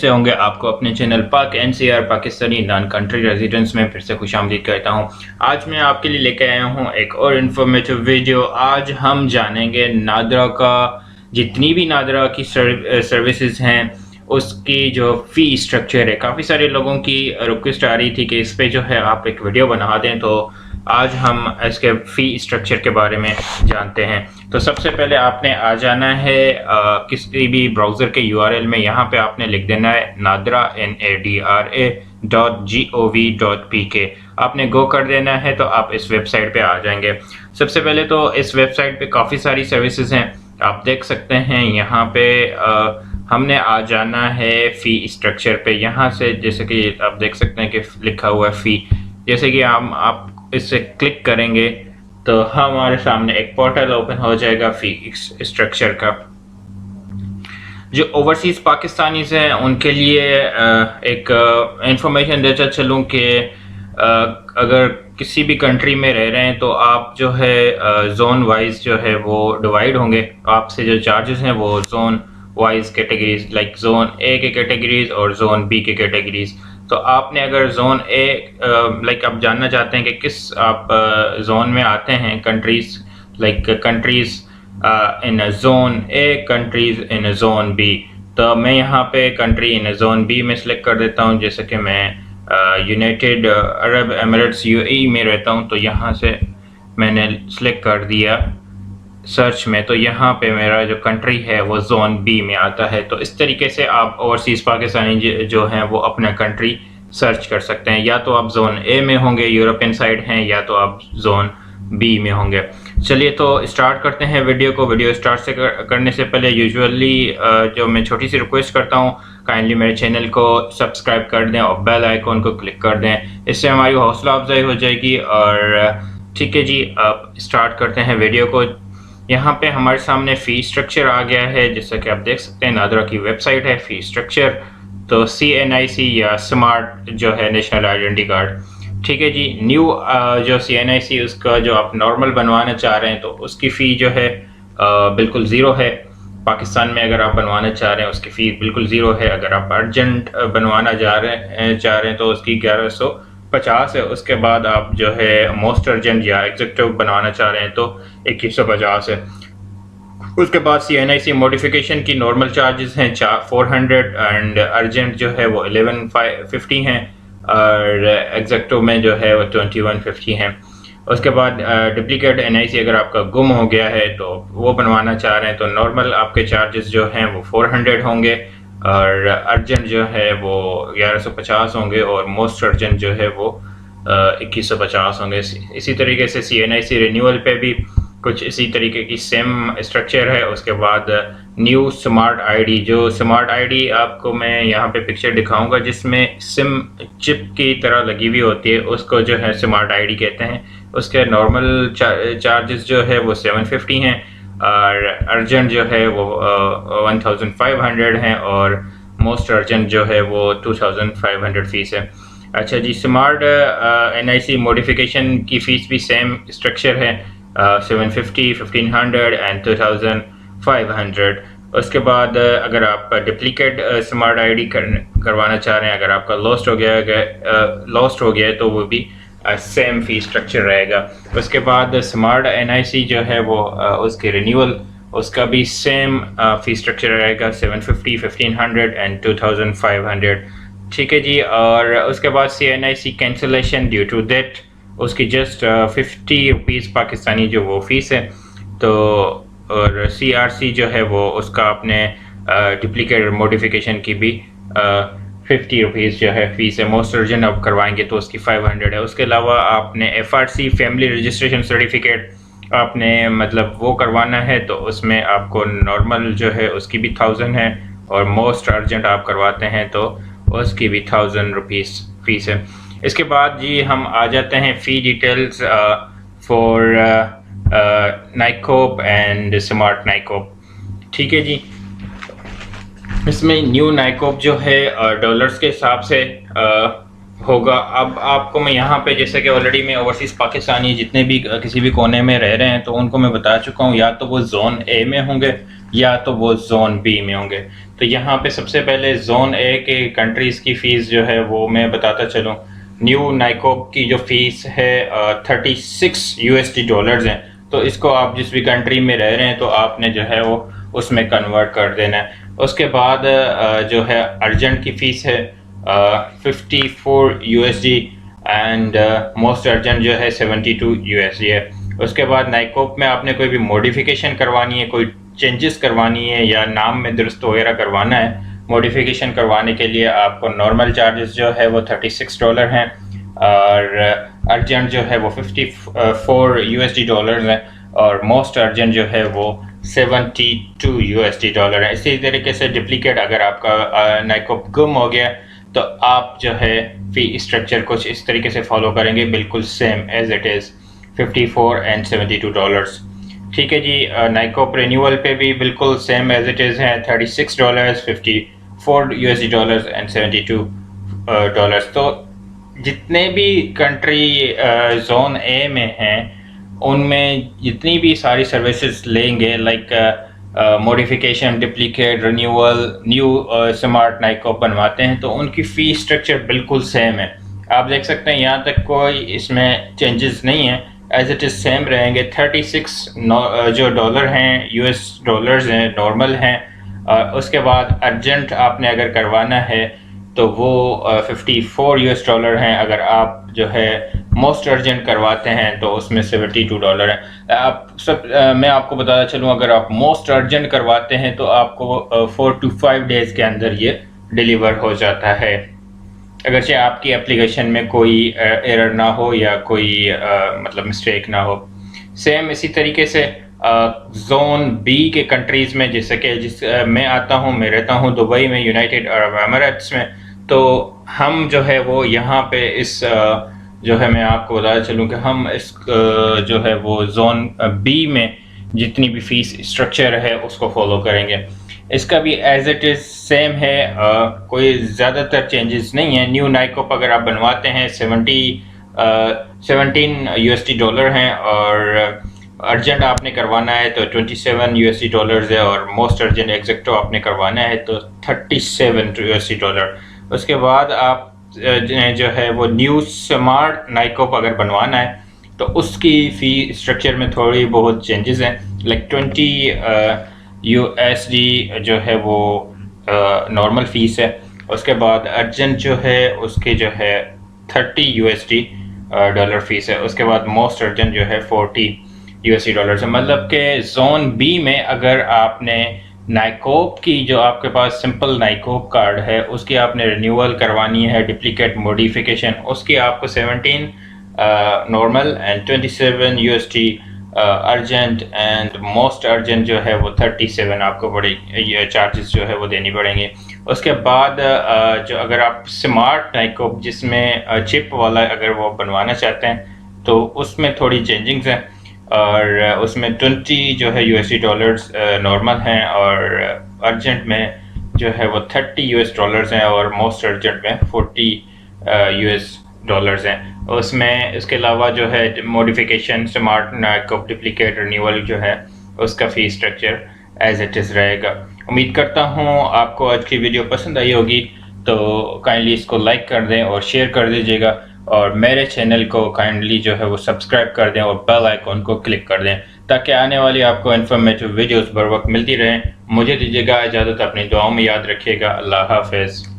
से होंगे। आपको अपने चैनल पाक NCR Pakistani non country residents में फिर से खुशामदीद कहता हूँ। आज मैं आपके लिए लेकर आया हूँ एक और इन्फॉर्मेटिव वीडियो। आज हम जानेंगे नादरा का, जितनी भी नादरा की सर्विसेज हैं उसकी जो फ़ी स्ट्रक्चर है। काफ़ी सारे लोगों की रिक्वेस्ट आ रही थी कि इस पे जो है आप एक वीडियो बना दें, तो आज हम इसके फ़ी स्ट्रक्चर के बारे में जानते हैं। तो सबसे पहले आपने आ जाना है किसी भी ब्राउज़र के URL में। यहाँ पे आपने लिख देना है नादरा NADRA.gov.pk। आपने गो कर देना है तो आप इस वेबसाइट पे आ जाएंगे। सबसे पहले तो इस वेबसाइट पे काफ़ी सारी सर्विसेज हैं, आप देख सकते हैं। यहाँ पे हमने आ जाना है फ़ी स्ट्रक्चर पे। यहाँ से जैसे कि आप देख सकते हैं कि लिखा हुआ है फ़ी। जैसे कि आप इससे क्लिक करेंगे तो हमारे सामने एक पोर्टल ओपन हो जाएगा फ़ी स्ट्रक्चर का। जो ओवरसीज़ पाकिस्तानीज़ हैं उनके लिए एक इंफॉर्मेशन देता चलूँ कि अगर किसी भी कंट्री में रह रहे हैं तो आप जो है जोन वाइज जो है वो डिवाइड होंगे। आपसे जो चार्जेस हैं वो zone wise categories, like zone A के कैटेगरीज और जोन बी के कैटेगरीज। तो आपने अगर जोन ए लाइक आप जानना चाहते हैं कि किस आप जोन में आते हैं, countries like countries in zone A, countries in zone B. तो मैं यहाँ पे कंट्री इन जोन बी में सिलेक्ट कर देता हूँ। जैसे कि मैं यूनाइटेड अरब एमिरेट्स UAE में रहता हूँ, तो यहाँ से मैंने सिलेक्ट कर दिया सर्च में, तो यहाँ पे मेरा जो कंट्री है वो जोन बी में आता है। तो इस तरीके से आप ओवरसीज़ पाकिस्तानी जो हैं वो अपना कंट्री सर्च कर सकते हैं। या तो आप जोन ए में होंगे, यूरोपियन साइड हैं, या तो आप जोन बी में होंगे। चलिए तो स्टार्ट करते हैं वीडियो को। वीडियो स्टार्ट से करने से पहले यूजुअली जो मैं छोटी सी रिक्वेस्ट करता हूँ, काइंडली मेरे चैनल को सब्सक्राइब कर दें और बेल आइकॉन को क्लिक कर दें। इससे हमारी हौसला अफजाई हो जाएगी। और ठीक है जी, अब स्टार्ट करते हैं वीडियो को। यहाँ पे हमारे सामने फ़ी स्ट्रक्चर आ गया है। जैसा कि आप देख सकते हैं नादरा की वेबसाइट है फ़ी स्ट्रक्चर। तो CNIC या स्मार्ट जो है नेशनल आइडेंटिटी कार्ड, ठीक है जी। न्यू जो CNIC उसका जो आप नॉर्मल बनवाना चाह रहे हैं तो उसकी फ़ी जो है बिल्कुल ज़ीरो है। पाकिस्तान में अगर आप बनवाना चाह रहे हैं उसकी फ़ी बिल्कुल ज़ीरो है। अगर आप अर्जेंट बनवाना चाह रहे हैं तो उसकी 1150 है। उसके बाद आप जो है मोस्ट अर्जेंट या एग्जीक्यूटिव बनवाना चाह रहे हैं तो 2150 है। उसके बाद CNIC मॉडिफिकेशन की नॉर्मल चार्जेस हैं 400 एंड अर्जेंट जो है वो 1150 हैं और एग्जीक्यूटिव में जो है वो 2150 हैं। उसके बाद डुप्लीकेट NIC अगर आपका गुम हो गया है तो वो बनवाना चाह रहे हैं तो नॉर्मल आपके चार्जेस जो हैं वो 400 होंगे और अर्जेंट जो है वो 1150 होंगे और मोस्ट अर्जेंट जो है वो 2150 होंगे। इसी तरीके से CNIC रिन्यूअल पे भी कुछ इसी तरीके की सेम स्ट्रक्चर है। उसके बाद न्यू स्मार्ट ID, जो स्मार्ट ID आपको मैं यहाँ पे पिक्चर दिखाऊंगा जिसमें सिम चिप की तरह लगी हुई होती है, उसको जो है स्मार्ट ID कहते हैं। उसके नॉर्मल चार्जेस जो है वो 750 हैं और अर्जेंट जो है वो 1500 हैं और मोस्ट अर्जेंट जो है वो 2500 फीस है। अच्छा जी, स्मार्ट NIC मॉडिफिकेशन की फ़ीस भी सेम स्ट्रक्चर है 750, 1500 एंड 2500। उसके बाद अगर आप डुप्लीकेट स्मार्ट ID करवाना चाह रहे हैं, अगर आपका लॉस्ट हो गया है तो वो भी सेम फ़ी स्ट्रक्चर रहेगा। उसके बाद स्मार्ट NIC जो है वो उसके रिन्यूअल, उसका भी सेम फ़ी स्ट्रक्चर रहेगा 750, 1500 एंड 2500, ठीक है जी। और उसके बाद CNIC cancellation due to date, उसकी जस्ट 50 रुपीज़ पाकिस्तानी जो वो फ़ीस है। तो और CRC जो है वो उसका आपने डुप्लीकेट मॉडिफिकेशन की भी 50 रुपीज़ जो है फ़ीस है। मोस्ट अर्जेंट आप करवाएंगे तो उसकी 500 है। उसके अलावा आपने FRC फैमिली रजिस्ट्रेशन सर्टिफिकेट आपने मतलब वो करवाना है तो उसमें आपको नॉर्मल जो है उसकी भी 1000 है और मोस्ट अर्जेंट आप करवाते हैं तो उसकी भी 1000 रुपीज़ फ़ीस है। इसके बाद जी हम आ जाते हैं फ़ी डिटेल्स फॉर नाइकोप एंड स्मार्ट नाइकोप, ठीक है जी। इसमें न्यू नाइकोप जो है डॉलर्स के हिसाब से होगा। अब आपको मैं यहाँ पे, जैसे कि ऑलरेडी मैं ओवरसीज़ पाकिस्तानी जितने भी किसी भी कोने में रह रहे हैं, तो उनको मैं बता चुका हूँ, या तो वो जोन ए में होंगे या तो वो जोन बी में होंगे। तो यहाँ पे सबसे पहले जोन ए के कंट्रीज़ की फ़ीस जो है वो मैं बताता चलूँ। न्यू नाइकोप की जो फ़ीस है 36 USD डॉलर्स हैं। तो इसको आप जिस भी कंट्री में रह रहे हैं तो आपने जो है वो उसमें कन्वर्ट कर देना है। उसके बाद जो है अर्जेंट की फ़ीस है 54 USD एंड मोस्ट अर्जेंट जो है 72 USD है। उसके बाद नाइकोप में आपने कोई भी मॉडिफिकेशन करवानी है, कोई चेंजेस करवानी है या नाम में दुरुस्त वगैरह करवाना है, मॉडिफिकेशन करवाने के लिए आपको नॉर्मल चार्जेस जो है वो $36 हैं और अर्जेंट जो है वो 54 USD डॉलर्स हैं और मोस्ट अर्जेंट जो है वो 72 USD डॉलर है। इसी तरीके से डुप्लीकेट अगर आपका नाइकोप गुम हो गया तो आप जो है फी स्ट्रक्चर कुछ इस तरीके से फॉलो करेंगे, बिल्कुल same as it is 54 and 72 dollars. ठीक है जी। नाइकोप रिन्यूअल पे भी बिल्कुल सेम एज इट इज़ है $36, 54 USD डॉलर्स एंड 72 डॉलर्स। तो जितने भी कंट्री जोन ए में हैं उनमें जितनी भी सारी सर्विसेज लेंगे, like modification, duplicate, renewal, new smart नाइकोप बनवाते हैं, तो उनकी फ़ी स्ट्रक्चर बिल्कुल सेम है। आप देख सकते हैं यहाँ तक कोई इसमें चेंजेस नहीं है, एज इट इज़ सेम रहेंगे। 36 जो डॉलर हैं US डॉलर्स हैं, नॉर्मल हैं। उसके बाद अर्जेंट आपने अगर करवाना है तो वो 54 US डॉलर हैं। अगर आप जो है मोस्ट अर्जेंट करवाते हैं तो उसमें $72 है। मैं आपको बताता चलूँ, अगर आप मोस्ट अर्जेंट करवाते हैं तो आपको 4 to 5 डेज़ के अंदर ये डिलीवर हो जाता है, अगरचे आपकी एप्लीकेशन में कोई एरर ना हो या कोई मतलब मिस्टेक ना हो। सेम इसी तरीके से जोन बी के कंट्रीज़ में, जैसे कि मैं आता हूँ, मैं रहता हूँ दुबई में, यूनाइटेड अरब एमिरेट्स में, तो हम जो है वो यहाँ पे इस जो है मैं आपको बताया चलूँ कि हम इस जो है वो जोन बी में जितनी भी फ़ीस स्ट्रक्चर है उसको फॉलो करेंगे। इसका भी एज इट इज़ सेम है, कोई ज़्यादातर चेंजेस नहीं है। न्यू नाइकोप अगर आप बनवाते हैं 17 USD डॉलर हैं और अर्जेंट आपने करवाना है तो 27 USD डॉलर्स है और मोस्ट अर्जेंट एग्जैक्टो आपने करवाना है तो 37 USD डॉलर। उसके बाद आप जो है वो न्यू स्मार्ट नाइकोप अगर बनवाना है तो उसकी फ़ी स्ट्रक्चर में थोड़ी बहुत चेंजेस हैं, लाइक 20 USD जो है वो नॉर्मल फ़ीस है। उसके बाद अर्जेंट जो है उसके जो है 30 USD डॉलर फ़ीस है। उसके बाद मोस्ट अर्जेंट जो है 40 USD डॉलर है। मतलब कि जोन बी में अगर आपने नाइकोप की, जो आपके पास सिंपल नाइकोप कार्ड है, उसकी आपने रिन्यूअल करवानी है, डुप्लीकेट मॉडिफिकेशन, उसकी आपको 17 normal and 27 USD urgent and most urgent जो है वो 37 आपको बड़ी ये चार्जेस जो है वो देनी पड़ेंगे। उसके बाद जो अगर आप स्मार्ट नाइकोप जिसमें चिप वाला अगर वो बनवाना चाहते हैं तो उसमें थोड़ी चेंजिंग्स हैं और उसमें 20 जो है USD डॉलर्स नॉर्मल हैं और अर्जेंट में जो है वो 30 US डॉलर्स हैं और मोस्ट अर्जेंट में 40 US डॉलर्स हैं। उसमें इसके अलावा जो है modification, smart NICOP, duplicate, renewal जो है उसका fee structure as it is रहेगा। उम्मीद करता हूँ आपको आज की वीडियो पसंद आई होगी, तो काइंडली इसको लाइक कर दें और शेयर कर दीजिएगा और मेरे चैनल को काइंडली जो है वो सब्सक्राइब कर दें और बेल आइकॉन को क्लिक कर दें ताकि आने वाली आपको इन्फॉर्मेटिव वीडियोस बर वक्त मिलती रहें। मुझे दीजिएगा इजाज़त, अपनी दुआओं में याद रखिएगा। अल्लाह हाफ़िज़।